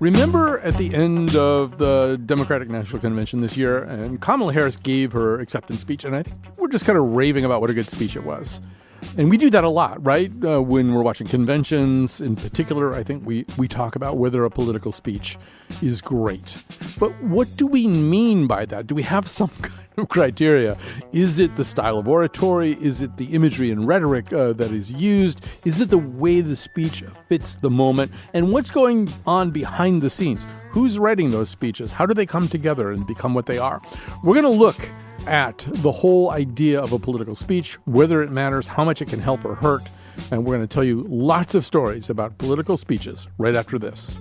Remember at the end of the Democratic National Convention this year, and Kamala Harris gave her acceptance speech, and I think we're just kind of raving about what a good speech it was. And we do that a lot, right? When we're watching conventions in particular, I think we talk about whether a political speech is great. But what do we mean by that? Do we have some kind of criteria? Is it the style of oratory? Is it the imagery and rhetoric that is used? Is it the way the speech fits the moment? And what's going on behind the scenes? Who's writing those speeches? How do they come together and become what they are? We're going to look at the whole idea of a political speech, whether it matters, how much it can help or hurt. And we're going to tell you lots of stories about political speeches right after this.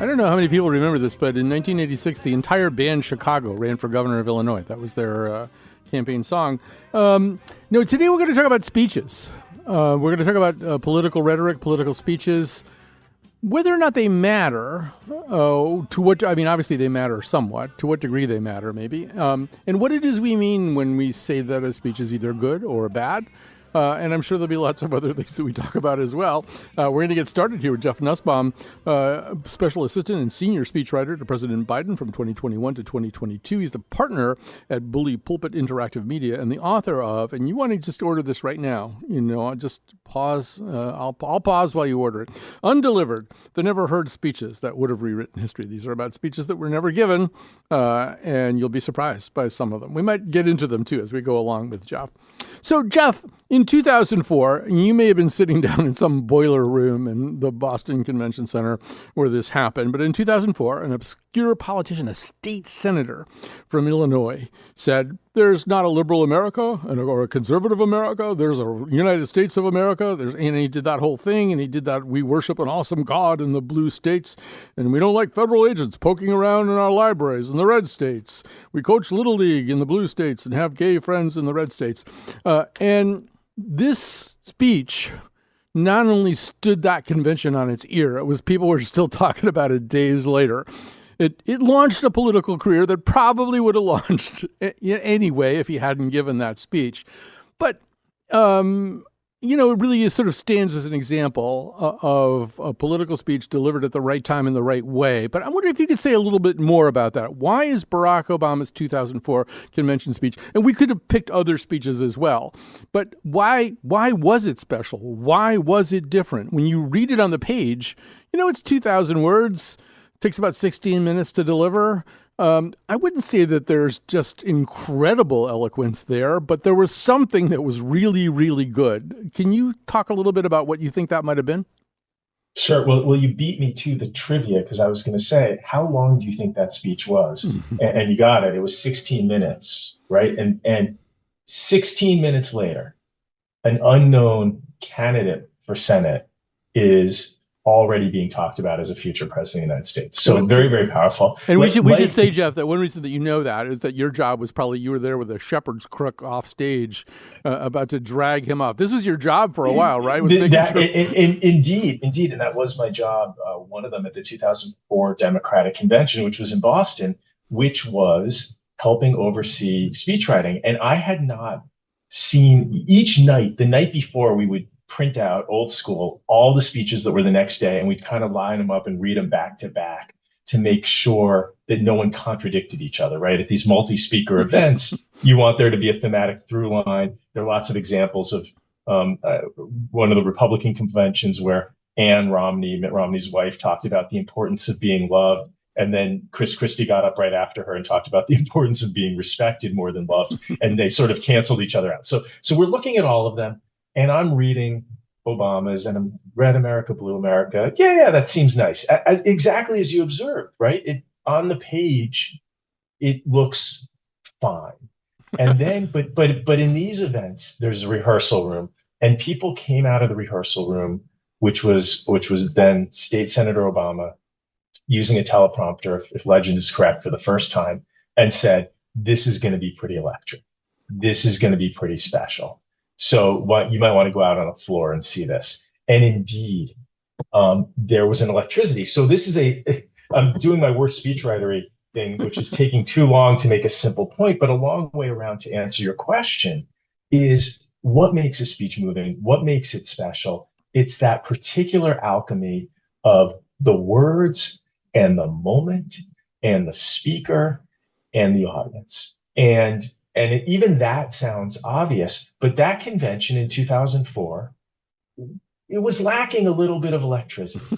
I don't know how many people remember this, but in 1986, the entire band Chicago ran for governor of Illinois. That was their campaign song. Today we're going to talk about speeches. We're going to talk about political rhetoric, political speeches, whether or not they matter. Obviously they matter somewhat. To what degree they matter, maybe. And what it is we mean when we say that a speech is either good or bad. And I'm sure there'll be lots of other things that we talk about as well. We're going to get started here with Jeff Nussbaum, Special Assistant and Senior Speechwriter to President Biden from 2021 to 2022. He's the partner at Bully Pulpit Interactive Media and the author of, and you want to just order this right now, just pause. I'll pause while you order it. Undelivered, the never heard speeches that would have rewritten history. These are about speeches that were never given, and you'll be surprised by some of them. We might get into them, too, as we go along with Jeff. So, Jeff, in 2004, you may have been sitting down in some boiler room in the Boston Convention Center where this happened. But in 2004, an obscure politician, a state senator from Illinois, said, there's not a liberal America or a conservative America. There's a United States of America. And he did that whole thing. And he did that. We worship an awesome God in the blue states. And we don't like federal agents poking around in our libraries in the red states. We coach Little League in the blue states and have gay friends in the red states. And this speech not only stood that convention on its ear, it was people were still talking about it days later. It launched a political career that probably would have launched anyway if he hadn't given that speech. But, it really sort of stands as an example of a political speech delivered at the right time in the right way. But I wonder if you could say a little bit more about that. Why is Barack Obama's 2004 convention speech, and we could have picked other speeches as well, but why was it special? Why was it different? When you read it on the page, it's 2,000 words. Takes about 16 minutes to deliver. I wouldn't say that there's just incredible eloquence there, but there was something that was really, really good. Can you talk a little bit about what you think that might have been? Sure. Well, you beat me to the trivia because I was going to say, how long do you think that speech was? And you got it. It was 16 minutes, right? And 16 minutes later, an unknown candidate for Senate is already being talked about as a future president of the United States. So very, very powerful. And we should say, Jeff, that one reason that you know that is that your job was probably you were there with a shepherd's crook off stage about to drag him off. This was your job for a while, right? Indeed. And that was my job. One of them at the 2004 Democratic Convention, which was in Boston, which was helping oversee speechwriting. And I had not seen each night, the night before we would print out old school, all the speeches that were the next day, and we'd kind of line them up and read them back to back to make sure that no one contradicted each other, right? At these multi-speaker events, you want there to be a thematic through line. There are lots of examples of one of the Republican conventions where Mitt Romney's wife, talked about the importance of being loved. And then Chris Christie got up right after her and talked about the importance of being respected more than loved. And they sort of canceled each other out. So we're looking at all of them. And I'm reading Obama's and I'm Red America, Blue America. Yeah, that seems nice. Exactly as you observed, right? On the page, it looks fine. And then, but in these events, there's a rehearsal room, and people came out of the rehearsal room, which was then State Senator Obama, using a teleprompter, if legend is correct, for the first time, and said, "This is going to be pretty electric. This is going to be pretty special. So what you might want to go out on the floor and see this." And indeed, there was an electricity. So this is I'm doing my worst speechwritery thing, which is taking too long to make a simple point, but a long way around to answer your question is what makes a speech moving? What makes it special? It's that particular alchemy of the words and the moment and the speaker and the audience. And even that sounds obvious, but that convention in 2004, it was lacking a little bit of electricity.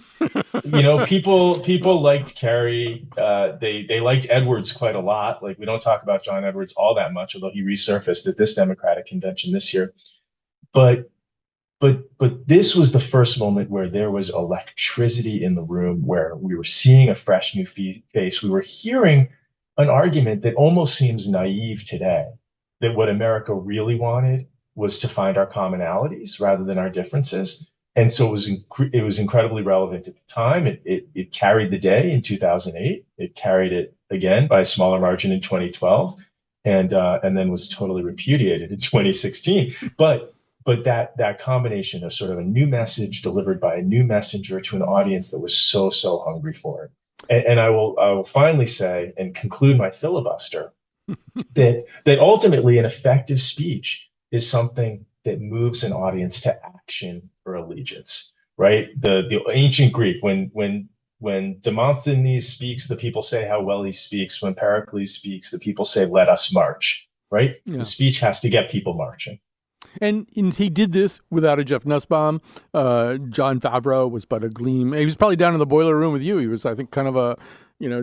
People liked Kerry. They liked Edwards quite a lot. Like, we don't talk about John Edwards all that much, although he resurfaced at this Democratic convention this year. But this was the first moment where there was electricity in the room, where we were seeing a fresh new face. We were hearing an argument that almost seems naive today, that what America really wanted was to find our commonalities rather than our differences. And so it was incredibly relevant at the time. It carried the day in 2008. It carried it again by a smaller margin in 2012, and then was totally repudiated in 2016. But that combination of sort of a new message delivered by a new messenger to an audience that was so hungry for it. And I will finally say and conclude my filibuster that ultimately an effective speech is something that moves an audience to action or allegiance, right? The ancient Greek, when Demosthenes speaks, the people say how well he speaks. When Pericles speaks, the people say, "Let us march," right? Yeah. The speech has to get people marching. And he did this without a Jeff Nussbaum. Jon Favreau was but a gleam. He was probably down in the boiler room with you. He was, I think, kind of a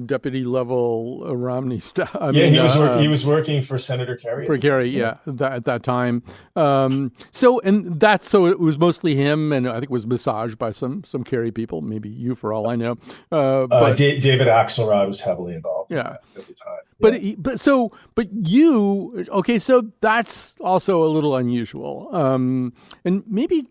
deputy level Romney stuff. He was working for Senator Kerry. For Kerry, at that time. So it was mostly him, and I think it was massaged by some Kerry people, maybe you, for all I know. But David Axelrod was heavily involved. Yeah. At the time. So that's also a little unusual. And maybe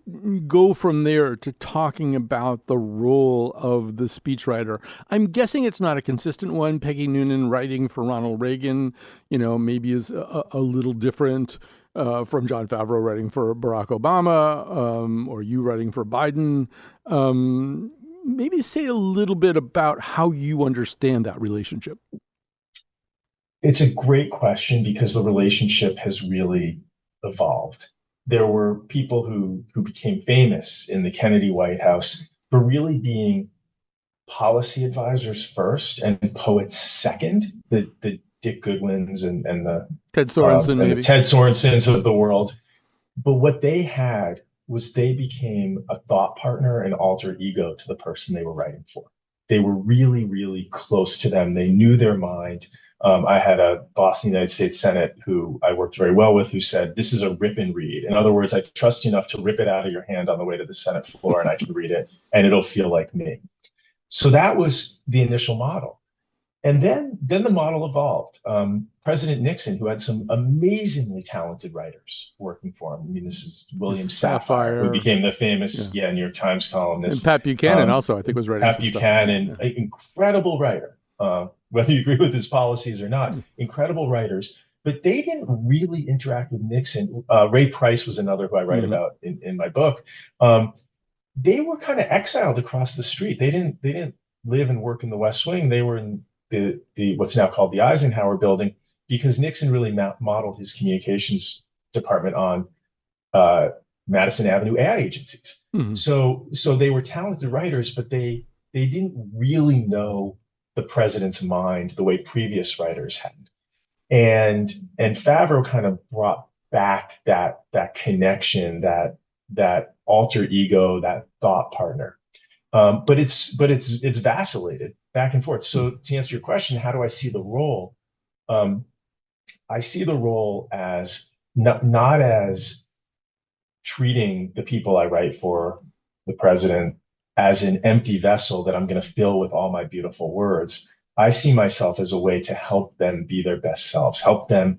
go from there to talking about the role of the speechwriter. I'm guessing it's not a consistent one. Peggy Noonan writing for Ronald Reagan, maybe is a little different from Jon Favreau writing for Barack Obama, or you writing for Biden. Maybe say a little bit about how you understand that relationship. It's a great question, because the relationship has really evolved. There were people who became famous in the Kennedy White House for really being policy advisors first and poets second. The Dick Goodwins and the Ted Sorensen, the Ted Sorensens of the world. But what they had was they became a thought partner and alter ego to the person they were writing for. They were really, really close to them. They knew their mind. I had a boss in the United States Senate who I worked very well with, who said, "This is a rip and read." In other words, I trust you enough to rip it out of your hand on the way to the Senate floor, and I can read it and it'll feel like me. So that was the initial model. And then the model evolved. President Nixon, who had some amazingly talented writers working for him. I mean, this is William Safire, who became the famous New York Times columnist. And Pat Buchanan also, I think, was writing. Pat Buchanan, an incredible writer. Whether you agree with his policies or not, incredible writers. But they didn't really interact with Nixon. Ray Price was another who I write about in my book. They were kind of exiled across the street. They didn't live and work in the West Wing. They were in the what's now called the Eisenhower Building, because Nixon really modeled his communications department on Madison Avenue ad agencies. Mm-hmm. So they were talented writers, but they didn't really know the president's mind the way previous writers had. And Favreau kind of brought back that connection, that alter ego, that thought partner. But it's vacillated back and forth. So to answer your question, how do I see the role? I see the role as not as treating the people I write for, the president, as an empty vessel that I'm going to fill with all my beautiful words. I see myself as a way to help them be their best selves, help them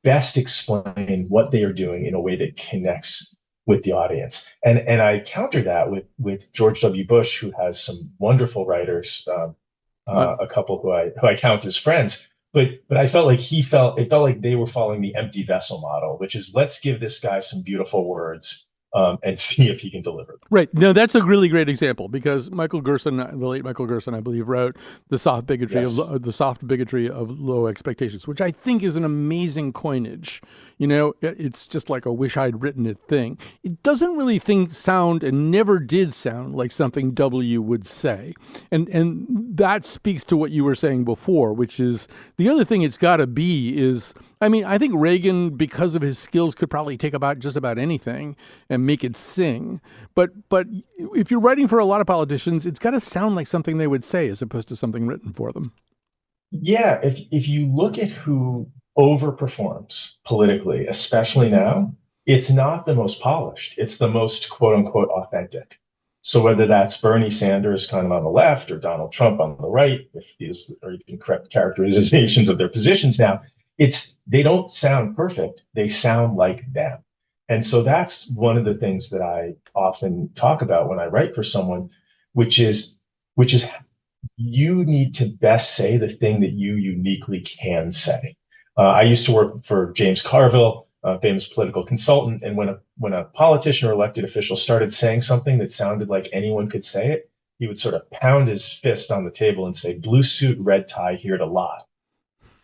best explain what they are doing in a way that connects with the audience. And I counter that with George W. Bush, who has some wonderful writers, a couple who I count as friends. But I felt like it felt like they were following the empty vessel model, which is let's give this guy some beautiful words and see if he can deliver them. Right. No, that's a really great example because Michael Gerson, the late Michael Gerson, I believe, wrote the soft bigotry of low expectations, which I think is an amazing coinage. You know, it's just like a wish I'd written it thing. It doesn't really sound and never did sound like something W would say. And that speaks to what you were saying before, which is the other thing it's got to be is, I mean, I think Reagan, because of his skills, could probably take about just about anything and make it sing. But if you're writing for a lot of politicians, it's got to sound like something they would say as opposed to something written for them. Yeah, if you look at who overperforms politically, especially now, it's not the most polished. It's the most quote unquote authentic. So whether that's Bernie Sanders kind of on the left or Donald Trump on the right, if these are even correct characterizations of their positions now, they don't sound perfect. They sound like them. And so that's one of the things that I often talk about when I write for someone, which is you need to best say the thing that you uniquely can say. I used to work for James Carville, a famous political consultant, and when a politician or elected official started saying something that sounded like anyone could say it, he would sort of pound his fist on the table and say, "Blue suit, red tie, here to lie."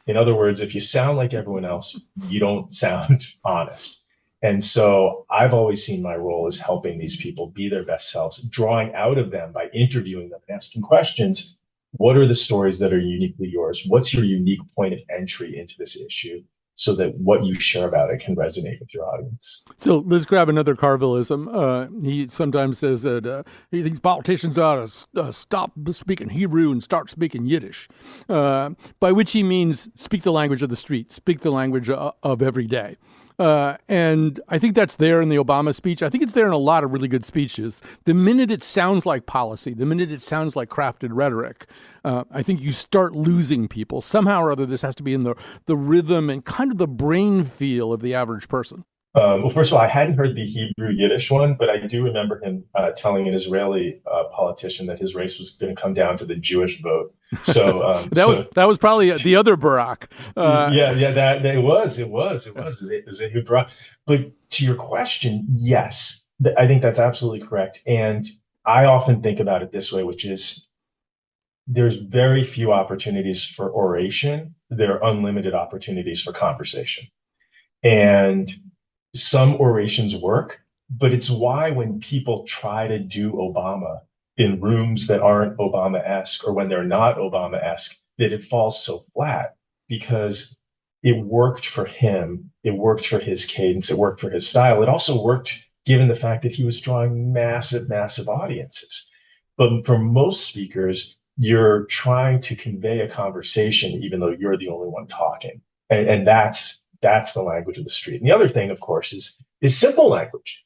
In other words, if you sound like everyone else, you don't sound honest. And so I've always seen my role as helping these people be their best selves, drawing out of them by interviewing them and asking questions. What are the stories that are uniquely yours? What's your unique point of entry into this issue so that what you share about it can resonate with your audience? So let's grab another Carvillism. He sometimes says that he thinks politicians ought to stop speaking Hebrew and start speaking Yiddish, by which he means speak the language of the street, speak the language of every day. And I think that's there in the Obama speech. I think it's there in a lot of really good speeches. The minute it sounds like policy, the minute it sounds like crafted rhetoric, I think you start losing people. Somehow or other, this has to be in the rhythm and kind of the brain feel of the average person. Well, first of all, I hadn't heard the Hebrew Yiddish one, but I do remember him telling an Israeli politician that his race was going to come down to the Jewish vote. So that was probably the other Barack. It was a Hebrew. But to your question, yes, I think that's absolutely correct. And I often think about it this way, which is there's very few opportunities for oration. There are unlimited opportunities for conversation. And some orations work, but it's why when people try to do Obama in rooms that aren't Obama-esque or when they're not Obama-esque, that it falls so flat because it worked for him. It worked for his cadence. It worked for his style. It also worked given the fact that he was drawing massive, massive audiences. But for most speakers, you're trying to convey a conversation, even though you're the only one talking. And that's the language of the street. And the other thing, of course, is simple language.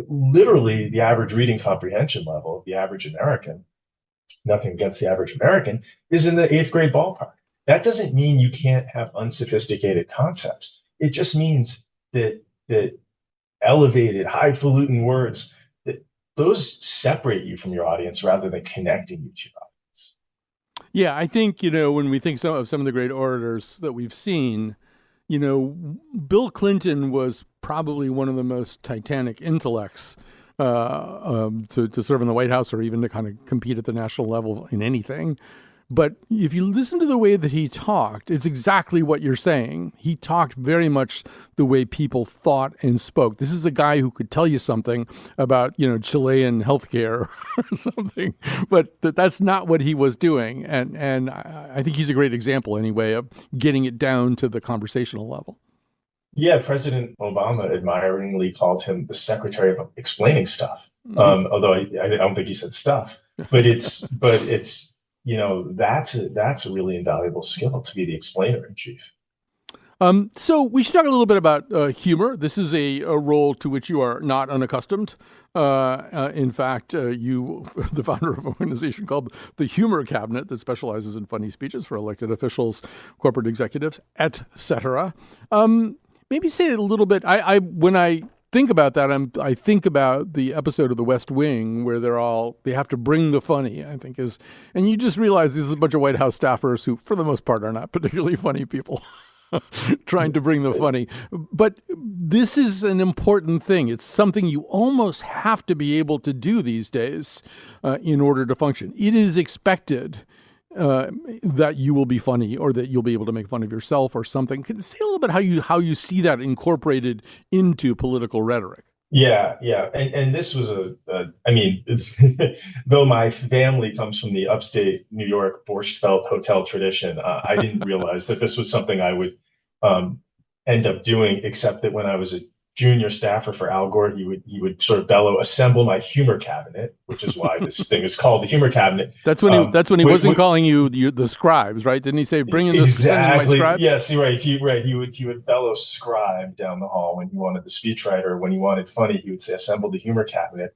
Literally, the average reading comprehension level of the average American, nothing against the average American, is in the 8th grade ballpark. That doesn't mean you can't have unsophisticated concepts. It just means that elevated, highfalutin words, that those separate you from your audience rather than connecting you to your audience. Yeah, I think, when we think of some of the great orators that we've seen, Bill Clinton was probably one of the most titanic intellects to serve in the White House or even to kind of compete at the national level in anything. But if you listen to the way that he talked, it's exactly what you're saying. He talked very much the way people thought and spoke. This is a guy who could tell you something about, Chilean healthcare or something, but that's not what he was doing. And I think he's a great example, anyway, of getting it down to the conversational level. Yeah, President Obama admiringly called him the secretary of explaining stuff. Although I don't think he said stuff, but it's that's a really invaluable skill to be the explainer in chief. So we should talk a little bit about humor. This is a role to which you are not unaccustomed. In fact, you are the founder of an organization called the Humor Cabinet that specializes in funny speeches for elected officials, corporate executives, etc. Maybe say it a little bit. When I think about that, I think about the episode of The West Wing where they have to bring the funny, I think and you just realize this is a bunch of White House staffers who, for the most part, are not particularly funny people trying to bring the funny. But this is an important thing. It's something you almost have to be able to do these days in order to function. It is expected that you will be funny or that you'll be able to make fun of yourself or something. Can you say a little bit how you see that incorporated into political rhetoric? Yeah. And this was I mean, though my family comes from the upstate New York Borscht Belt hotel tradition, I didn't realize that this was something I would end up doing, except that when I was a junior staffer for Al Gore, he would sort of bellow, "Assemble my humor cabinet," which is why this thing is called the humor cabinet. That's when he wasn't calling you the scribes, right? Didn't he say, "Bring in the exactly. Send in my scribes"? Yes, you're right. He would bellow "scribe" down the hall when he wanted the speechwriter. When he wanted funny, he would say, "Assemble the humor cabinet."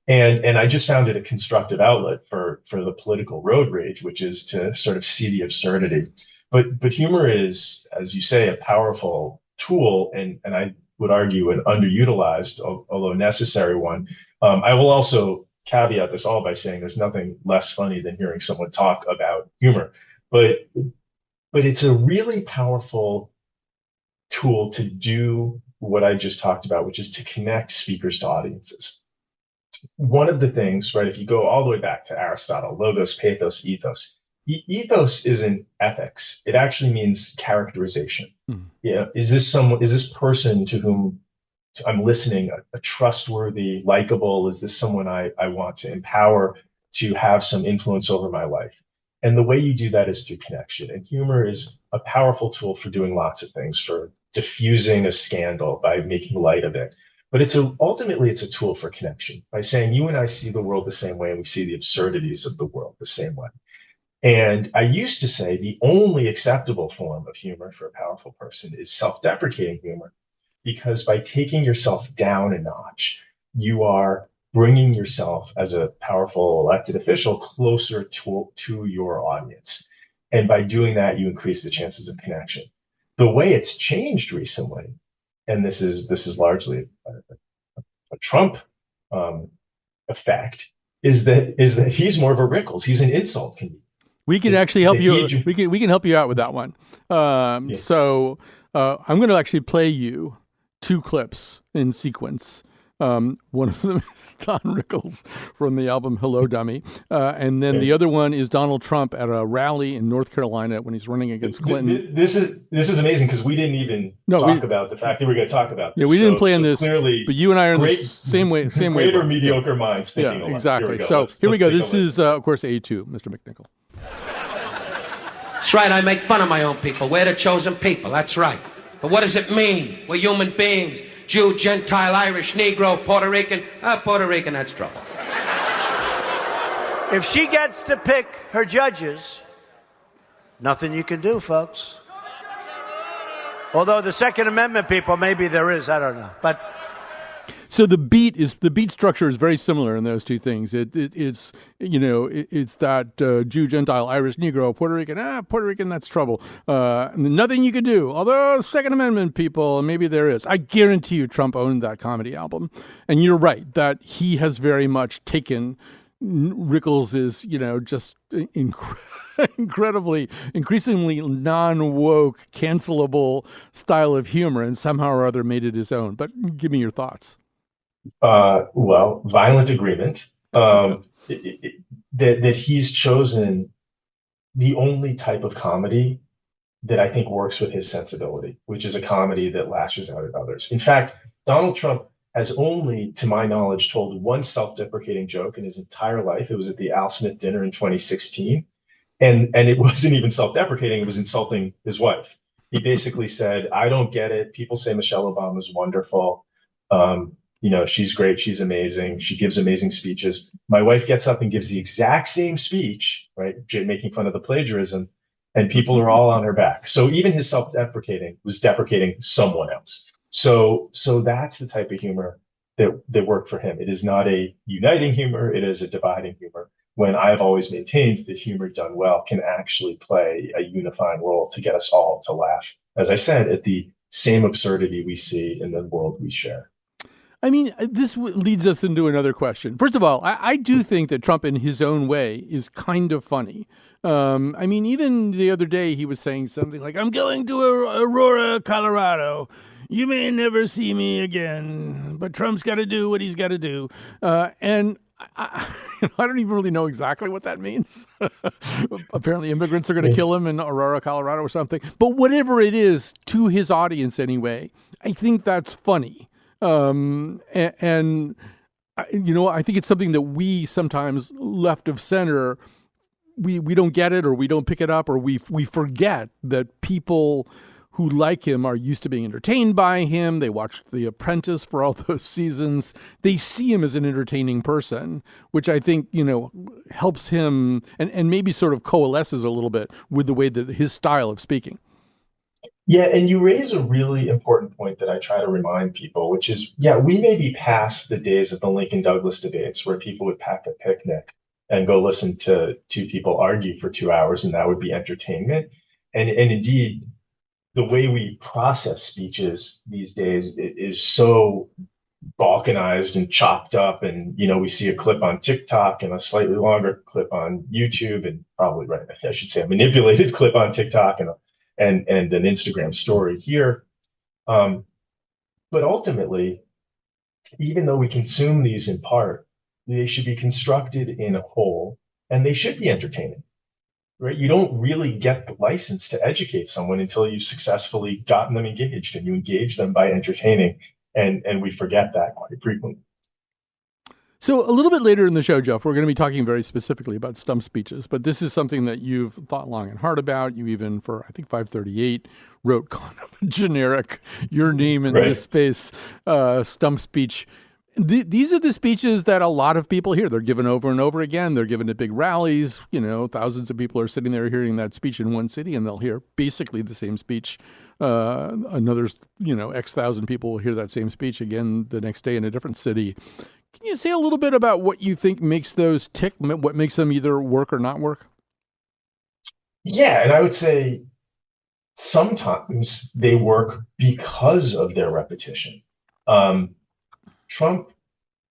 And I just found it a constructive outlet for the political road rage, which is to sort of see the absurdity. But humor is, as you say, a powerful tool, and I would argue an underutilized, although necessary one. I will also caveat this all by saying there's nothing less funny than hearing someone talk about humor, but it's a really powerful tool to do what I just talked about, which is to connect speakers to audiences. One of the things, right, if you go all the way back to Aristotle, logos, pathos, ethos. Ethos isn't ethics. It actually means characterization. Yeah, is this person to whom I'm listening a trustworthy, likable? Is this someone I want to empower to have some influence over my life? And the way you do that is through connection. And humor is a powerful tool for doing lots of things, for diffusing a scandal by making light of it. But ultimately it's a tool for connection by saying you and I see the world the same way, and we see the absurdities of the world the same way. And I used to say the only acceptable form of humor for a powerful person is self-deprecating humor, because by taking yourself down a notch, you are bringing yourself as a powerful elected official closer to your audience. And by doing that, you increase the chances of connection. The way it's changed recently, and this is largely a Trump effect, is that he's more of a Rickles. He's an insult comedian. We can actually help you. We can help you out with that one. So I'm going to actually play you two clips in sequence. One of them is Don Rickles from the album Hello, Dummy. And then the other one is Donald Trump at a rally in North Carolina when he's running against Clinton. This is amazing because we didn't even talk about the fact that we're going to talk about this. Yeah, we didn't plan this, clearly, but you and I are in the same way. Greater mediocre minds thinking alike. Exactly. Here we go. This is, of course, A2, Mr. McNichol. That's right, I make fun of my own people. We're the chosen people, that's right. But what does it mean? We're human beings. Jew, Gentile, Irish, Negro, Puerto Rican. Puerto Rican, that's trouble. If she gets to pick her judges, nothing you can do, folks. Although the Second Amendment people, maybe there is, I don't know. But so the beat structure is very similar in those two things. It's that Jew, Gentile, Irish, Negro, Puerto Rican. Puerto Rican, that's trouble. Nothing you could do. Although Second Amendment people, maybe there is. I guarantee you, Trump owned that comedy album, and you're right that he has very much taken Rickles' just increasingly non-woke, cancelable style of humor, and somehow or other made it his own. But give me your thoughts. Well, violent agreement that he's chosen the only type of comedy that I think works with his sensibility, which is a comedy that lashes out at others. In fact, Donald Trump has only, to my knowledge, told one self-deprecating joke in his entire life. It was at the Al Smith dinner in 2016. And it wasn't even self-deprecating, it was insulting his wife. He basically said, "I don't get it. People say Michelle Obama is wonderful. She's great. She's amazing. She gives amazing speeches. My wife gets up and gives the exact same speech, right? Making fun of the plagiarism, and people are all on her back." So even his self-deprecating was deprecating someone else. So that's the type of humor that worked for him. It is not a uniting humor. It is a dividing humor. When I've always maintained that humor done well can actually play a unifying role to get us all to laugh, as I said, at the same absurdity we see in the world we share. I mean, this leads us into another question. First of all, I do think that Trump in his own way is kind of funny. I mean, even the other day he was saying something like, I'm going to Aurora, Colorado. You may never see me again, but Trump's got to do what he's got to do. And I don't even really know exactly what that means. Apparently immigrants are going to kill him in Aurora, Colorado or something. But whatever it is, to his audience anyway, I think that's funny. And you know, I think it's something that we sometimes left of center, we don't get it, or we don't pick it up, or we forget that people who like him are used to being entertained by him. They watched The Apprentice for all those seasons. They see him as an entertaining person, which I think, you know, helps him and maybe sort of coalesces a little bit with the way that his style of speaking. Yeah, and you raise a really important point that I try to remind people, which is, yeah, we may be past the days of the Lincoln-Douglas debates where people would pack a picnic and go listen to two people argue for 2 hours, and that would be entertainment. And indeed, the way we process speeches these days is so balkanized and chopped up. And, you know, we see a clip on TikTok and a slightly longer clip on YouTube, and probably, right, I should say a manipulated clip on TikTok and an Instagram story here. But ultimately, even though we consume these in part, they should be constructed in a whole, and they should be entertaining. Right? You don't really get the license to educate someone until you've successfully gotten them engaged, and you engage them by entertaining. And we forget that quite frequently. So a little bit later in the show, Jeff, we're going to be talking very specifically about stump speeches, but this is something that you've thought long and hard about. You even, for I think 538, wrote kind of a generic, your name in this space, stump speech. These are the speeches that a lot of people hear. They're given over and over again. They're given at big rallies. You know, thousands of people are sitting there hearing that speech in one city, and they'll hear basically the same speech. Another, you know, X thousand people will hear that same speech again the next day in a different city. Can you say a little bit about what you think makes those tick, what makes them either work or not work? Yeah, and I would say sometimes they work because of their repetition. Trump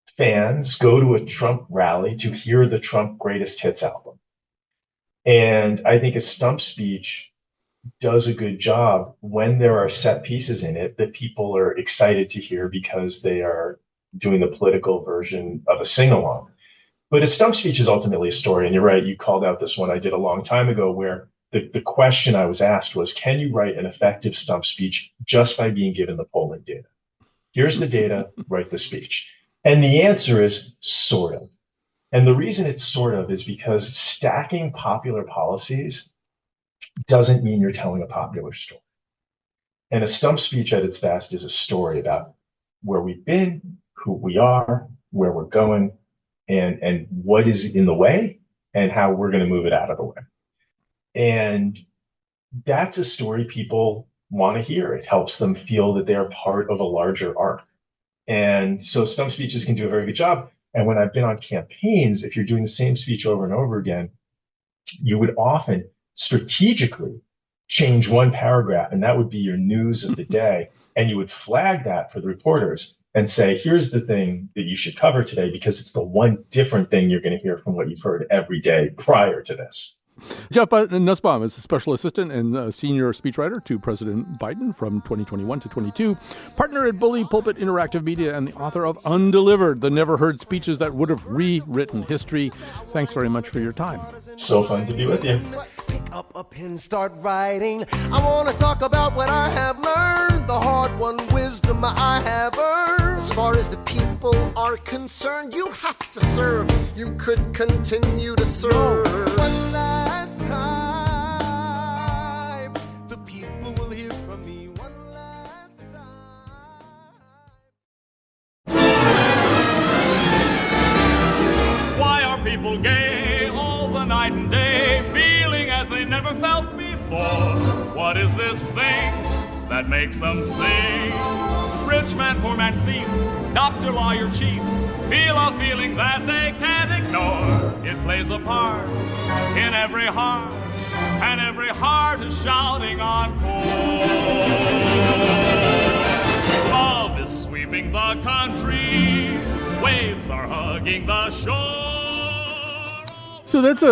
fans go to a Trump rally to hear the Trump Greatest Hits album. And I think a stump speech does a good job when there are set pieces in it that people are excited to hear because they are doing the political version of a sing-along. But a stump speech is ultimately a story. And you're right, you called out this one I did a long time ago where the question I was asked was, can you write an effective stump speech just by being given the polling data? Here's the data, write the speech. And the answer is sort of. And the reason it's sort of is because stacking popular policies doesn't mean you're telling a popular story. And a stump speech at its best is a story about where we've been, who we are, where we're going, and what is in the way, and how we're going to move it out of the way. And that's a story people want to hear. It helps them feel that they're part of a larger arc. And so stump speeches can do a very good job. And when I've been on campaigns, if you're doing the same speech over and over again, you would often strategically change one paragraph, and that would be your news of the day. And you would flag that for the reporters and say, here's the thing that you should cover today, because it's the one different thing you're going to hear from what you've heard every day prior to this. Jeff Nussbaum is a special assistant and senior speechwriter to President Biden from 2021 to 22, partner at Bully Pulpit Interactive Media, and the author of Undelivered, the never-heard speeches that would have rewritten history. Thanks very much for your time. So fun to be with you. Pick up a pen, start writing. I want to talk about what I have learned, the hard-won wisdom I have earned. As far as the people are concerned, you have to serve. You could continue to serve. One last time, the people will hear from me. One last time. Why are people gay all the night and day, feeling as they never felt before? What is this thing that makes them sing? Rich man, poor man, thief, doctor, lawyer, chief, feel a feeling that they can't ignore. It plays a part in every heart, and every heart is shouting encore. Love is sweeping the country waves are hugging the shore. So that's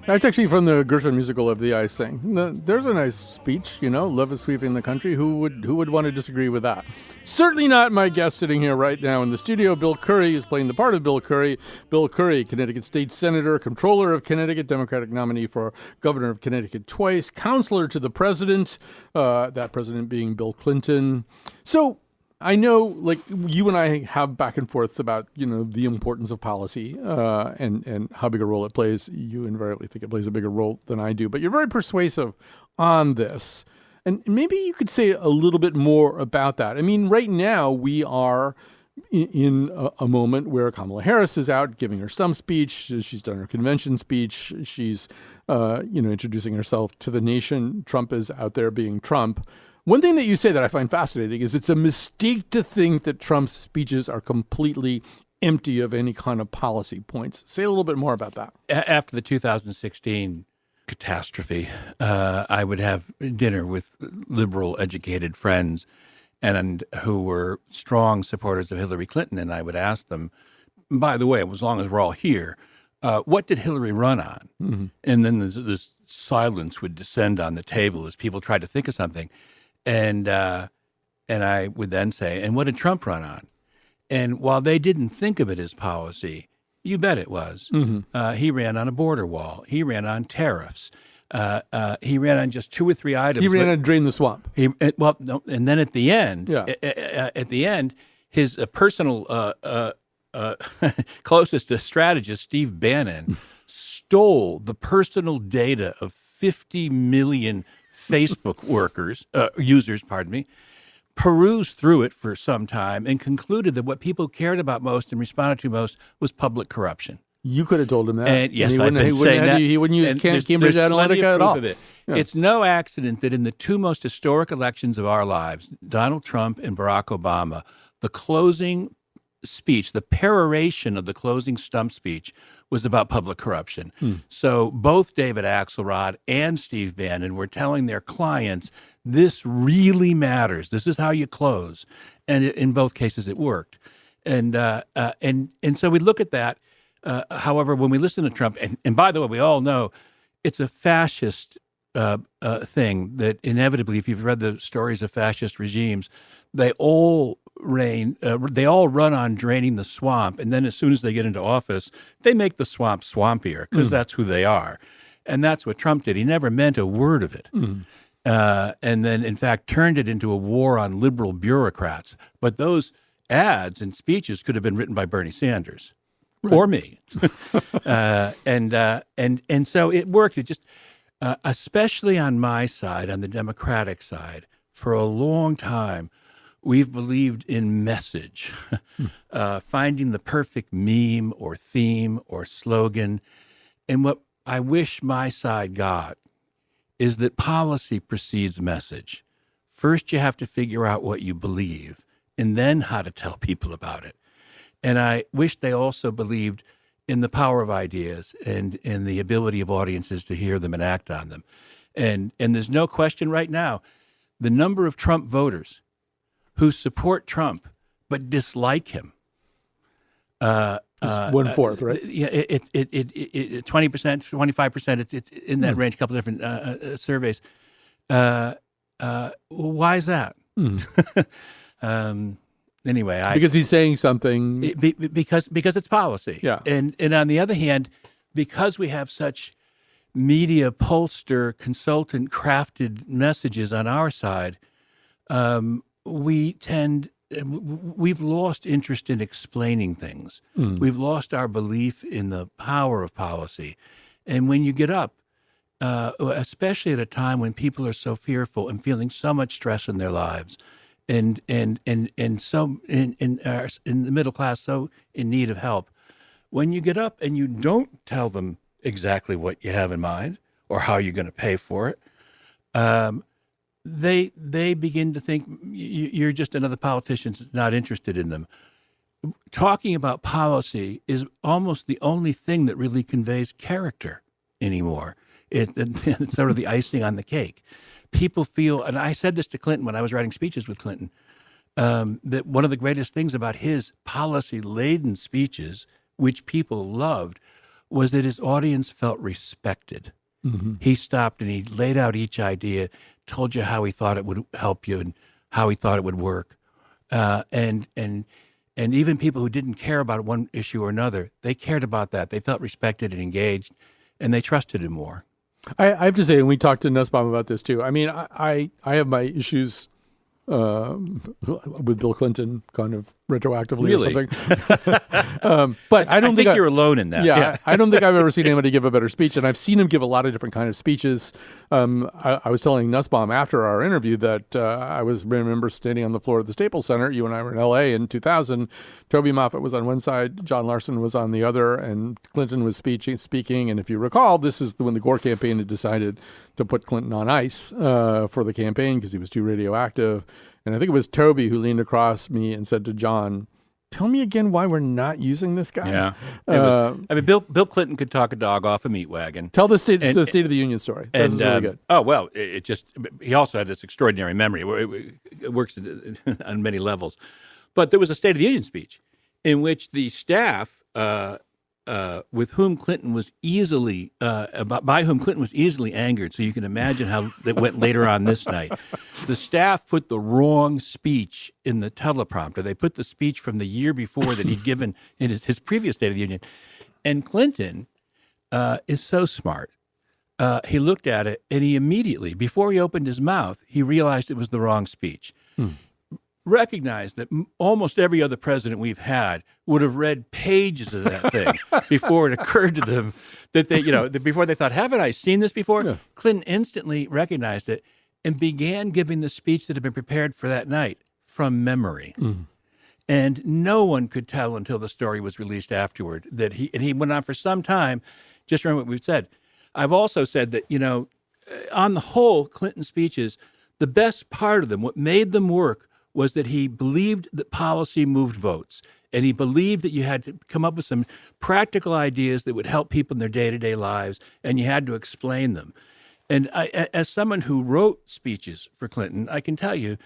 actually from the Gershwin musical of The Ice Thing. There's a nice speech, love is sweeping the country. Who would want to disagree with that? Certainly not my guest sitting here right now in the studio. Bill Curry is playing the part of Bill Curry. Bill Curry, Connecticut State Senator, Comptroller of Connecticut, Democratic nominee for Governor of Connecticut twice, counselor to the president, that president being Bill Clinton. So I know, like, you and I have back and forths about, the importance of policy and how big a role it plays. You invariably think it plays a bigger role than I do, but you're very persuasive on this. And maybe you could say a little bit more about that. I mean, right now we are in a moment where Kamala Harris is out giving her stump speech. She's done her convention speech. She's, introducing herself to the nation. Trump is out there being Trump. One thing that you say that I find fascinating is it's a mistake to think that Trump's speeches are completely empty of any kind of policy points. Say a little bit more about that. After the 2016 catastrophe, I would have dinner with liberal educated friends and who were strong supporters of Hillary Clinton. And I would ask them, by the way, as long as we're all here, what did Hillary run on? Mm-hmm. And then this silence would descend on the table as people tried to think of something. And I would then say, and what did Trump run on? And while they didn't think of it as policy, you bet it was. Mm-hmm. He ran on a border wall. He ran on tariffs. He ran on just 2 or 3 items. He ran on drain the swamp. And then at the end, his personal closest strategist, Steve Bannon, stole the personal data of 50 million Facebook users, perused through it for some time and concluded that what people cared about most and responded to most was public corruption. You could have told him that. And yes, he I've been saying that. He wouldn't use Cambridge Analytica at all. Yeah. It's no accident that in the 2 most historic elections of our lives, Donald Trump and Barack Obama, the closing speech, the peroration of the closing stump speech was about public corruption. So both David Axelrod and Steve Bannon were telling their clients, this really matters. This is how you close. And in both cases, it worked. And so we look at that. However, when we listen to Trump, and by the way, we all know it's a fascist thing that inevitably, if you've read the stories of fascist regimes, they all run on draining the swamp, and then as soon as they get into office, they make the swamp swampier because that's who they are, and that's what Trump did. He never meant a word of it, and then in fact turned it into a war on liberal bureaucrats. But those ads and speeches could have been written by Bernie Sanders or me, and so it worked. It just, especially on my side, on the Democratic side, for a long time. We've believed in message, finding the perfect meme or theme or slogan. And what I wish my side got is that policy precedes message. First, you have to figure out what you believe and then how to tell people about it. And I wish they also believed in the power of ideas and in the ability of audiences to hear them and act on them. And there's no question right now, the number of Trump voters who support Trump but dislike him. 1/4, right? Yeah, 20%, 25%. It's in that range. A couple of different surveys. Why is that? Anyway, because he's saying something. Because it's policy. Yeah. And on the other hand, because we have such media pollster consultant crafted messages on our side, we've lost interest in explaining things. We've lost our belief in the power of policy. And when you get up, especially at a time when people are so fearful and feeling so much stress in their lives, and so in the middle class so in need of help, when you get up and you don't tell them exactly what you have in mind or how you're going to pay for it, they begin to think you're just another politician that's not interested in them. Talking about policy is almost the only thing that really conveys character anymore. It's sort of the icing on the cake. People feel, and I said this to Clinton when I was writing speeches with Clinton, that one of the greatest things about his policy-laden speeches, which people loved, was that his audience felt respected. Mm-hmm. He stopped and he laid out each idea, told you how he thought it would help you and how he thought it would work. And even people who didn't care about one issue or another, they cared about that. They felt respected and engaged, and they trusted him more. I have to say, and we talked to Nussbaum about this too. I mean, I have my issues with Bill Clinton kind of retroactively or something. But I don't think you're alone in that. Yeah, I don't think I've ever seen anybody give a better speech, and I've seen him give a lot of different kind of speeches. I was telling Nussbaum after our interview that I remember standing on the floor of the Staples Center. You and I were in L.A. in 2000. Toby Moffett was on one side, John Larson was on the other, and Clinton was speaking. And if you recall, this is when the Gore campaign had decided to put Clinton on ice for the campaign because he was too radioactive. And I think it was Toby who leaned across me and said to John, "Tell me again why we're not using this guy." Yeah, Bill Clinton could talk a dog off a meat wagon. Tell the State of the Union story. This is really good. Oh well, he also had this extraordinary memory. It works on many levels. But there was a State of the Union speech in which the staff, with whom Clinton was by whom Clinton was easily angered, so you can imagine how that went later on this night. The staff put the wrong speech in the teleprompter. They put the speech from the year before that he'd given in his previous State of the Union. And Clinton is so smart. He looked at it, and he immediately, before he opened his mouth, he realized it was the wrong speech. Recognized that almost every other president we've had would have read pages of that thing before it occurred to them that before they thought, haven't I seen this before? Yeah. Clinton instantly recognized it and began giving the speech that had been prepared for that night from memory. And no one could tell until the story was released afterward that he went on for some time. Just remember what we've said. I've also said that, on the whole, Clinton's speeches, the best part of them, what made them work, was that he believed that policy moved votes. And he believed that you had to come up with some practical ideas that would help people in their day-to-day lives, and you had to explain them. And as someone who wrote speeches for Clinton, I can tell you,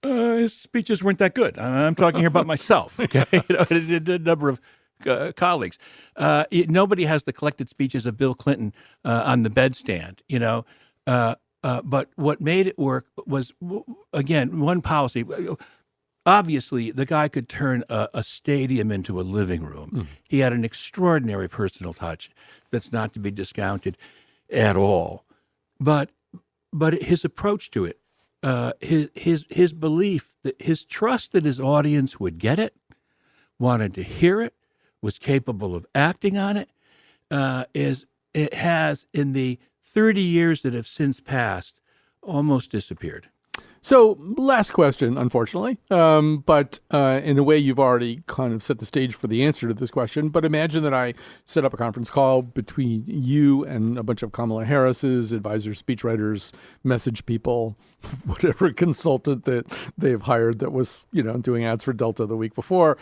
his speeches weren't that good. I'm talking here about myself, okay? A number of colleagues. Nobody has the collected speeches of Bill Clinton on the bedstand, but what made it work was, again, one policy. Obviously, the guy could turn a stadium into a living room. He had an extraordinary personal touch that's not to be discounted at all. But his approach to it, his belief, that his trust that his audience would get it, wanted to hear it, was capable of acting on it, it has in the 30 years that have since passed, almost disappeared. So, last question, unfortunately, but in a way you've already kind of set the stage for the answer to this question, but imagine that I set up a conference call between you and a bunch of Kamala Harris's advisors, speechwriters, message people, whatever consultant that they've hired that was, doing ads for Delta the week before,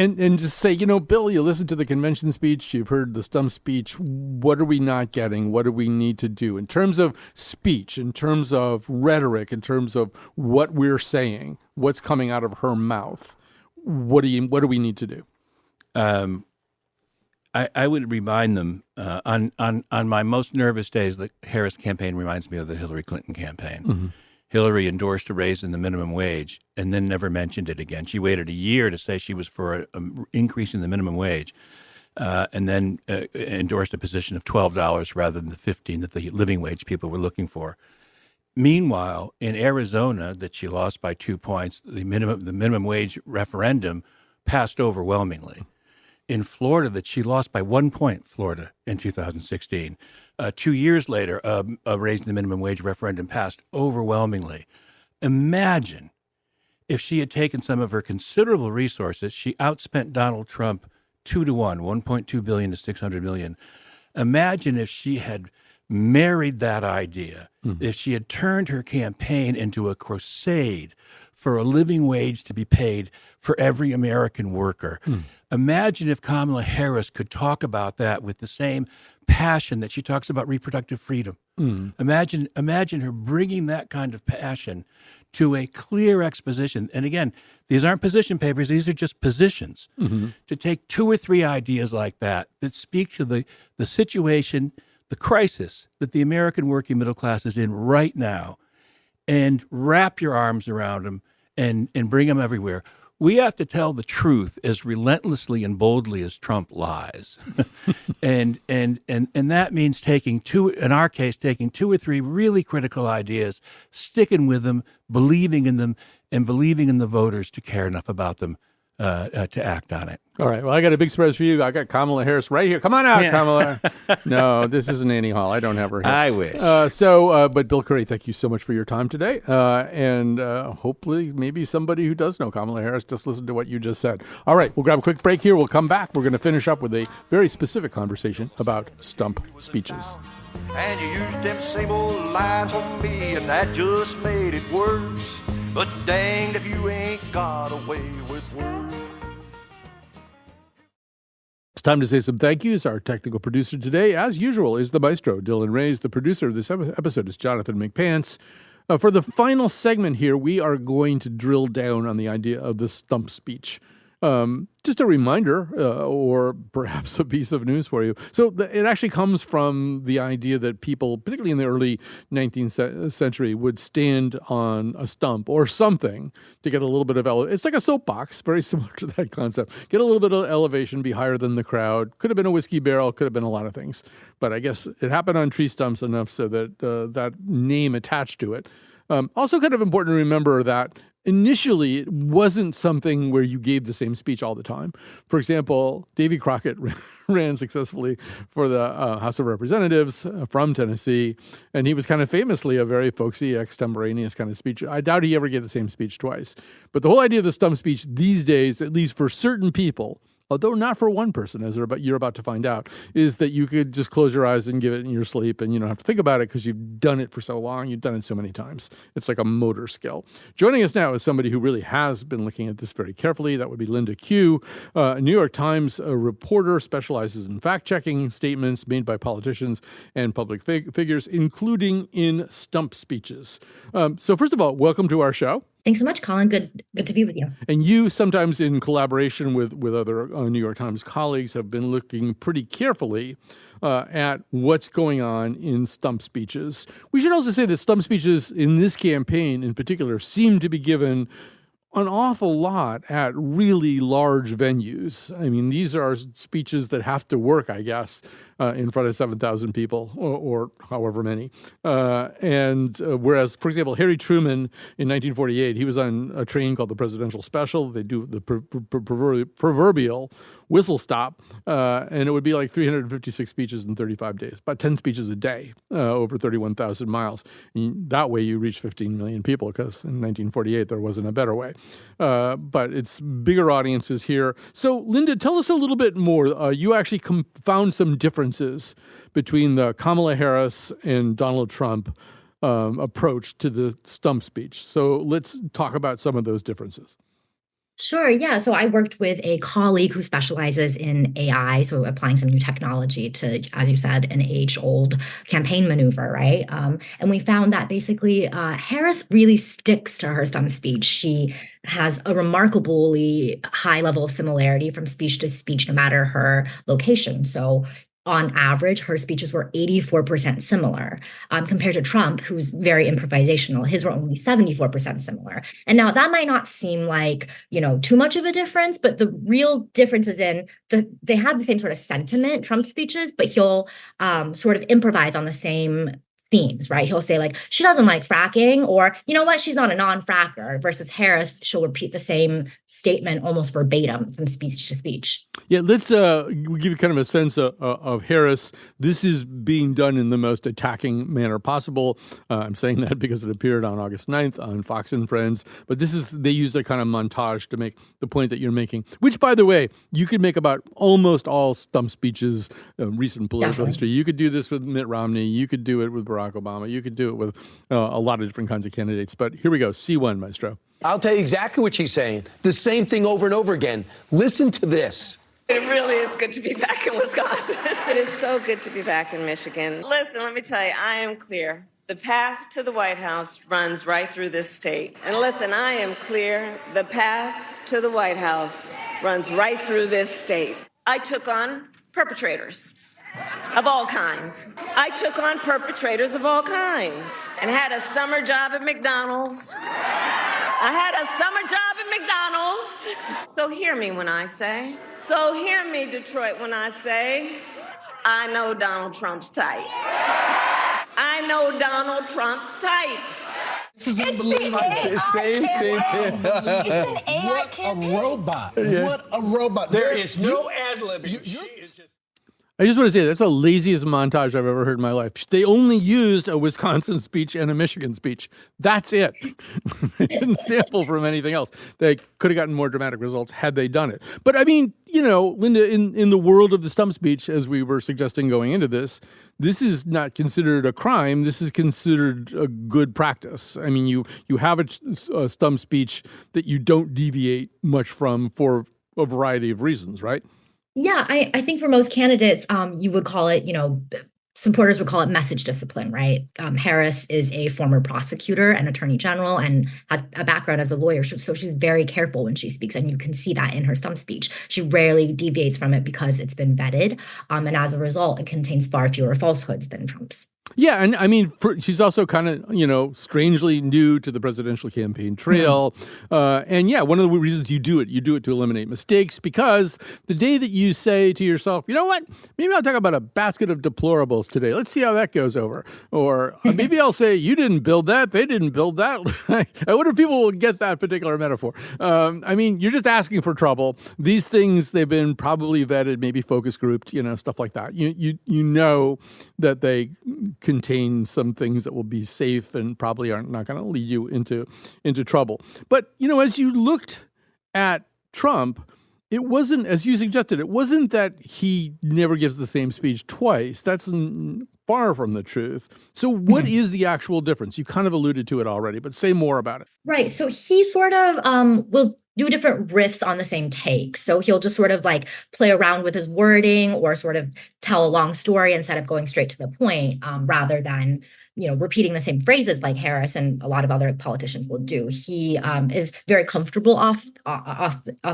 and just say, Bill, you listened to the convention speech, you've heard the stump speech. What are we not getting? What do we need to do in terms of speech, in terms of rhetoric, in terms of what we're saying, what's coming out of her mouth? What do we need to do? I would remind them on my most nervous days, the Harris campaign reminds me of the Hillary Clinton campaign. Mm-hmm. Hillary endorsed a raise in the minimum wage and then never mentioned it again. She waited a year to say she was for an increase in the minimum wage and then endorsed a position of $12 rather than the $15 that the living wage people were looking for. Meanwhile, in Arizona, that she lost by 2 points, the minimum wage referendum passed overwhelmingly. In Florida, that she lost by 1 point, Florida, in 2016. 2 years later, a raise in the minimum wage referendum passed overwhelmingly. Imagine if she had taken some of her considerable resources. She outspent Donald Trump 2-1, $1.2 billion to $600 million. Imagine if she had married that idea, if she had turned her campaign into a crusade for a living wage to be paid for every American worker. Imagine if Kamala Harris could talk about that with the same passion that she talks about reproductive freedom. Imagine her bringing that kind of passion to a clear exposition. And again, these aren't position papers, these are just positions. To take 2 or 3 ideas like that speak to the situation, the crisis that the American working middle class is in right now, and wrap your arms around them and bring them everywhere. We have to tell the truth as relentlessly and boldly as Trump lies. and that means taking 2 or 3 really critical ideas, sticking with them, believing in them, and believing in the voters to care enough about them to act on it. All right. Well, I got a big surprise for you. I got Kamala Harris right here. Come on out, Kamala. No, this isn't Annie Hall. I don't have her here. I wish. But Bill Curry, thank you so much for your time today. And hopefully maybe somebody who does know Kamala Harris just listened to what you just said. All right. We'll grab a quick break here. We'll come back. We're going to finish up with a very specific conversation about stump speeches. And you used them same old lines on me, and that just made it worse. But danged if you ain't got away with words. It's time to say some thank yous. Our technical producer today, as usual, is the maestro, Dylan Reyes. The producer of this episode is Jonathan McPants. For the final segment here, we are going to drill down on the idea of the stump speech. Just a reminder, or perhaps a piece of news for you. So it actually comes from the idea that people, particularly in the early 19th century, would stand on a stump or something to get a little bit of it's like a soapbox, very similar to that concept. Get a little bit of elevation, be higher than the crowd. Could have been a whiskey barrel, could have been a lot of things. But I guess it happened on tree stumps enough so that that name attached to it. Also kind of important to remember that initially, it wasn't something where you gave the same speech all the time. For example, Davy Crockett ran successfully for the House of Representatives from Tennessee, and he was kind of famously a very folksy, extemporaneous kind of speech. I doubt he ever gave the same speech twice. But the whole idea of the stump speech these days, at least for certain people, although not for one person, as you're about to find out, is that you could just close your eyes and give it in your sleep, and you don't have to think about it because you've done it for so long. You've done it so many times. It's like a motor skill. Joining us now is somebody who really has been looking at this very carefully. That would be Linda Q, a New York Times reporter, specializes in fact-checking statements made by politicians and public figures, including in stump speeches. So first of all, welcome to our show. Thanks so much, Colin. Good to be with you. And you, sometimes in collaboration with other New York Times colleagues, have been looking pretty carefully at what's going on in stump speeches. We should also say that stump speeches in this campaign in particular seem to be given an awful lot at really large venues. I mean, these are speeches that have to work, I guess, in front of 7,000 people or however many. Whereas, for example, Harry Truman in 1948, he was on a train called the Presidential Special. They do the proverbial whistle stop, and it would be like 356 speeches in 35 days, about 10 speeches a day over 31,000 miles. And that way you reach 15 million people, because in 1948 there wasn't a better way. But it's bigger audiences here. So, Linda, tell us a little bit more. You actually found some differences between the Kamala Harris and Donald Trump approach to the stump speech. So let's talk about some of those differences. Sure. Yeah. So I worked with a colleague who specializes in AI, so applying some new technology to, as you said, an age-old campaign maneuver, right? And we found that basically Harris really sticks to her stump speech. She has a remarkably high level of similarity from speech to speech, no matter her location. So on average, her speeches were 84% similar compared to Trump, who's very improvisational. His were only 74% similar. And now that might not seem like, too much of a difference, but the real difference is in they have the same sort of sentiment, Trump speeches, but he'll sort of improvise on the same themes, right? He'll say like, she doesn't like fracking, or you know what, she's not a non-fracker, versus Harris, she'll repeat the same statement almost verbatim from speech to speech. Yeah, let's give you kind of a sense of Harris. This is being done in the most attacking manner possible. I'm saying that because it appeared on August 9th on Fox and Friends, but they use a kind of montage to make the point that you're making, which, by the way, you could make about almost all stump speeches, recent political history. You could do this with Mitt Romney. You could do it with Barack Barack Obama. You could do it with a lot of different kinds of candidates. But here we go. C1, Maestro. I'll tell you exactly what she's saying. The same thing over and over again. Listen to this. It really is good to be back in Wisconsin. It is so good to be back in Michigan. Listen, let me tell you, I am clear. The path to the White House runs right through this state. And listen, I am clear. The path to the White House runs right through this state. I took on perpetrators of all kinds. I took on perpetrators of all kinds and had a summer job at McDonald's. I had a summer job at McDonald's. So hear me when I say, so hear me, Detroit, when I say, I know Donald Trump's type. I know Donald Trump's type. This is unbelievable. Same. It's an AI What campaign. a robot. What a robot. There is no ad-libbing. She is just... I just want to say that's the laziest montage I've ever heard in my life. They only used a Wisconsin speech and a Michigan speech. That's it. They didn't sample from anything else. They could have gotten more dramatic results had they done it. But I mean, you know, Linda, in the world of the stump speech, as we were suggesting going into this is not considered a crime. This is considered a good practice. I mean, you have a stump speech that you don't deviate much from for a variety of reasons, right? Yeah, I think for most candidates, you would call it, supporters would call it message discipline, right? Harris is a former prosecutor and attorney general and has a background as a lawyer. So she's very careful when she speaks, and you can see that in her stump speech. She rarely deviates from it because it's been vetted. And as a result, it contains far fewer falsehoods than Trump's. Yeah, and I mean, she's also kind of, strangely new to the presidential campaign trail. And yeah, one of the reasons you do it to eliminate mistakes, because the day that you say to yourself, you know what, maybe I'll talk about a basket of deplorables today. Let's see how that goes over. Or maybe I'll say, you didn't build that. They didn't build that. I wonder if people will get that particular metaphor. I mean, you're just asking for trouble. These things, they've been probably vetted, maybe focus grouped, stuff like that. You know that they contain some things that will be safe and probably are not going to lead you into trouble. But, as you looked at Trump, it wasn't, as you suggested, it wasn't that he never gives the same speech twice. That's far from the truth. So what is the actual difference? You kind of alluded to it already, but say more about it. Right. So he sort of will do different riffs on the same take. So he'll just sort of like play around with his wording or sort of tell a long story instead of going straight to the point, rather than repeating the same phrases like Harris and a lot of other politicians will do. He is very comfortable off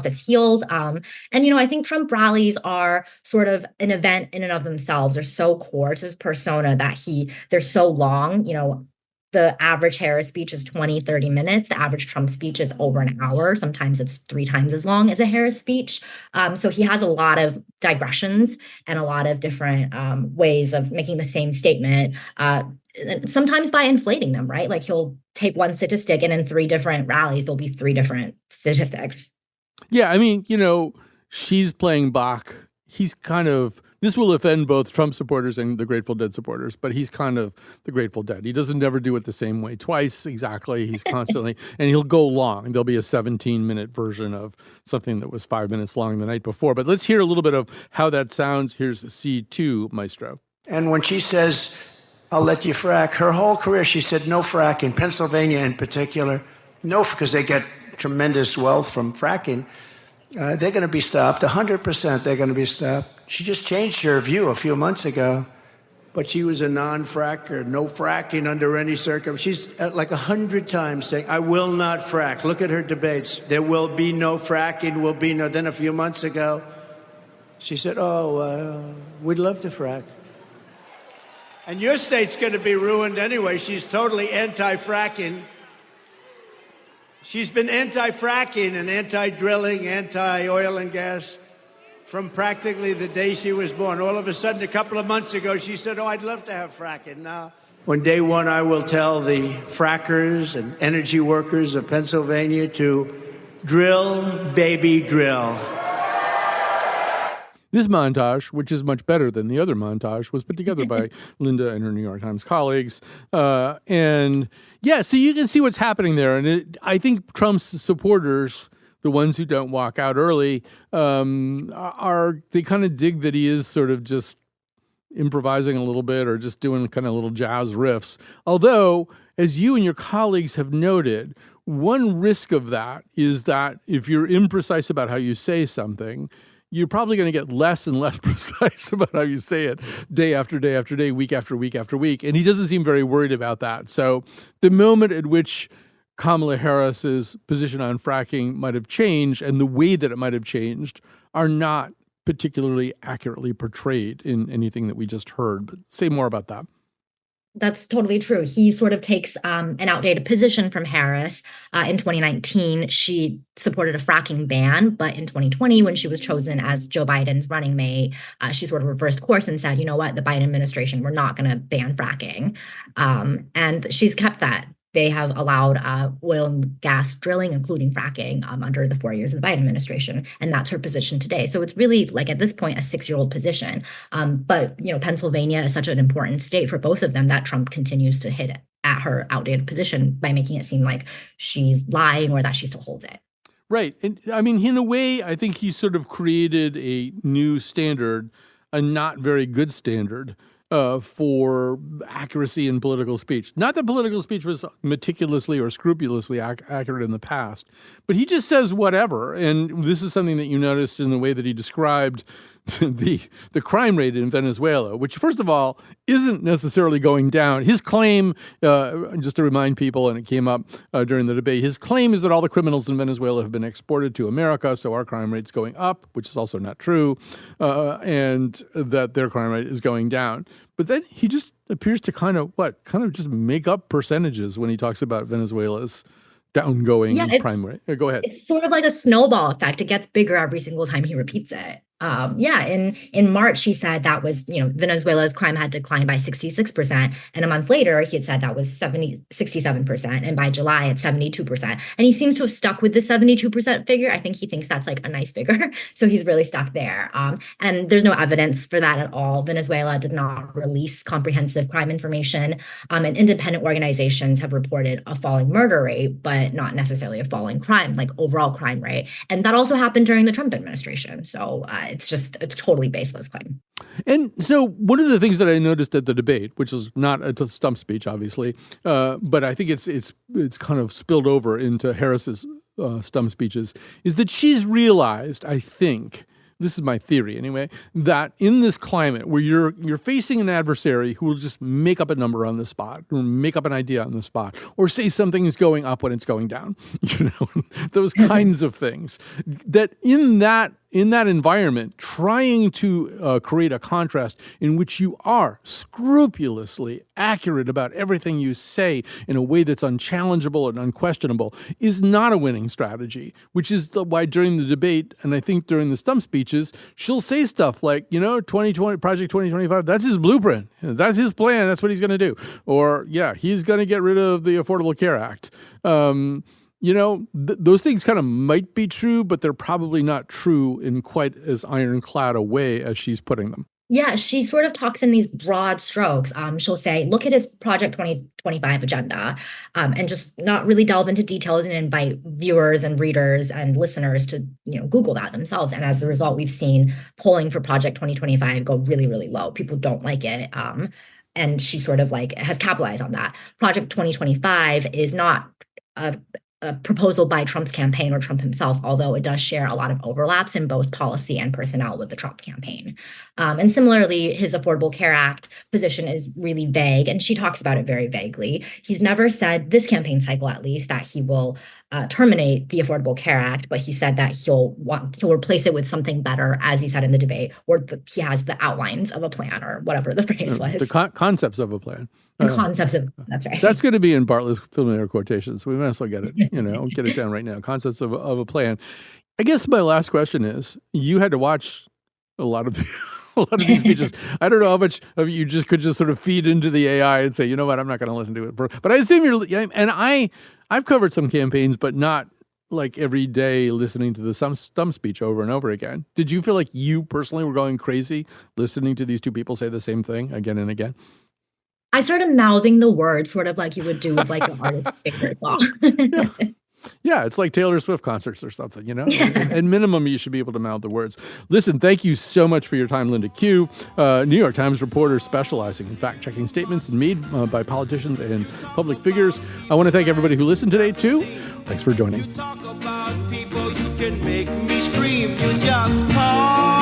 his heels. And, I think Trump rallies are sort of an event in and of themselves. They're so core to his persona that they're so long. The average Harris speech is 20, 30 minutes. The average Trump speech is over an hour. Sometimes it's 3 times as long as a Harris speech. So he has a lot of digressions and a lot of different ways of making the same statement, sometimes by inflating them, right? Like he'll take one statistic and in 3 different rallies, there'll be 3 different statistics. Yeah, I mean, she's playing Bach. He's kind of, this will offend both Trump supporters and the Grateful Dead supporters, but he's kind of the Grateful Dead. He doesn't never do it the same way twice exactly. He's constantly, and he'll go long. There'll be a 17-minute version of something that was 5 minutes long the night before. But let's hear a little bit of how that sounds. Here's C2, Maestro. And when she says, I'll let you frack, her whole career she said no frack, in Pennsylvania in particular. No, because they get tremendous wealth from fracking. They're going to be stopped. 100% they're going to be stopped. She just changed her view a few months ago. But she was a non-fracker, no fracking under any circumstance. She's like 100 times saying, I will not frack. Look at her debates. There will be no fracking, will be no. Then a few months ago, she said, we'd love to frack. And your state's going to be ruined anyway. She's totally anti-fracking. She's been anti-fracking and anti-drilling, anti-oil and gas from practically the day she was born. All of a sudden, a couple of months ago, she said, I'd love to have fracking. Now, on day one, I will tell the frackers and energy workers of Pennsylvania to drill, baby, drill. This montage, which is much better than the other montage, was put together by Linda and her New York Times colleagues. And yeah, so you can see what's happening there. And I think Trump's supporters, the ones who don't walk out early, they kind of dig that he is sort of just improvising a little bit or just doing kind of little jazz riffs. Although, as you and your colleagues have noted, one risk of that is that if you're imprecise about how you say something, you're probably going to get less and less precise about how you say it day after day after day, week after week after week. And he doesn't seem very worried about that. So the moment at which Kamala Harris's position on fracking might have changed and the way that it might have changed are not particularly accurately portrayed in anything that we just heard. But say more about that. That's totally true. He sort of takes an outdated position from Harris. In 2019, she supported a fracking ban, but in 2020, when she was chosen as Joe Biden's running mate, she sort of reversed course and said, you know what, the Biden administration, we're not going to ban fracking. And she's kept that. They have allowed oil and gas drilling, including fracking, under the 4 years of the Biden administration. And that's her position today. So it's really, like, at this point, a 6-year-old position. But, Pennsylvania is such an important state for both of them that Trump continues to hit at her outdated position by making it seem like she's lying or that she still holds it. Right. And I mean, in a way, I think he sort of created a new standard, a not very good standard, for accuracy in political speech. Not that political speech was meticulously or scrupulously accurate in the past, but he just says whatever. And this is something that you noticed in the way that he described the crime rate in Venezuela, which, first of all, isn't necessarily going down. His claim, just to remind people, and it came up during the debate, his claim is that all the criminals in Venezuela have been exported to America, so our crime rate's going up, which is also not true, and that their crime rate is going down. But then he just appears to kind of just make up percentages when he talks about Venezuela's downgoing crime rate. Go ahead. It's sort of like a snowball effect. It gets bigger every single time he repeats it. In March, he said that was, Venezuela's crime had declined by 66%. And a month later, he had said that was 67%. And by July, it's 72%. And he seems to have stuck with the 72% figure. I think he thinks that's like a nice figure. So he's really stuck there. And there's no evidence for that at all. Venezuela did not release comprehensive crime information. And independent organizations have reported a falling murder rate, but not necessarily a falling crime, like overall crime rate. And that also happened during the Trump administration. So it's just a totally baseless claim. And so one of the things that I noticed at the debate, which is not a stump speech, obviously, but I think it's kind of spilled over into Harris's stump speeches, is that she's realized, I think, this is my theory anyway, that in this climate where you're facing an adversary who will just make up a number on the spot, or make up an idea on the spot, or say something is going up when it's going down, those kinds of things, that in that environment, trying to create a contrast in which you are scrupulously accurate about everything you say in a way that's unchallengeable and unquestionable is not a winning strategy, which is why during the debate, and I think during the stump speeches, she'll say stuff like, 2020, Project 2025, that's his blueprint. That's his plan. That's what he's going to do. Or, he's going to get rid of the Affordable Care Act. Those things kind of might be true, but they're probably not true in quite as ironclad a way as she's putting them. Yeah, she sort of talks in these broad strokes. She'll say, look at his Project 2025 agenda, and just not really delve into details and invite viewers and readers and listeners to, Google that themselves. And as a result, we've seen polling for Project 2025 go really, really low. People don't like it. And she sort of has capitalized on that. Project 2025 is not a proposal by Trump's campaign or Trump himself, although it does share a lot of overlaps in both policy and personnel with the Trump campaign. And similarly, his Affordable Care Act position is really vague, and she talks about it very vaguely. He's never said, this campaign cycle at least, that he will terminate the Affordable Care Act, but he said that he'll replace it with something better, as he said in the debate, or he has the outlines of a plan, or whatever the phrase was. The concepts of a plan. That's right. That's going to be in Bartlett's familiar quotations. We might as well get it, get it down right now. Concepts of a plan. I guess my last question is, you had to watch a lot of these speeches. I don't know how much of you could just sort of feed into the AI and say, you know what, I'm not going to listen to it. But I assume I've covered some campaigns, but not like every day listening to the stump speech over and over again. Did you feel like you personally were going crazy listening to these two people say the same thing again and again? I started mouthing the words sort of like you would do with like an artist's favorite song. Yeah, it's like Taylor Swift concerts or something, At minimum, you should be able to mount the words. Listen, thank you so much for your time, Linda Q, New York Times reporter specializing in fact-checking statements made by politicians and public figures. I want to thank everybody who listened today, too. Thanks for joining. You talk about people, you can make me scream. You just talk.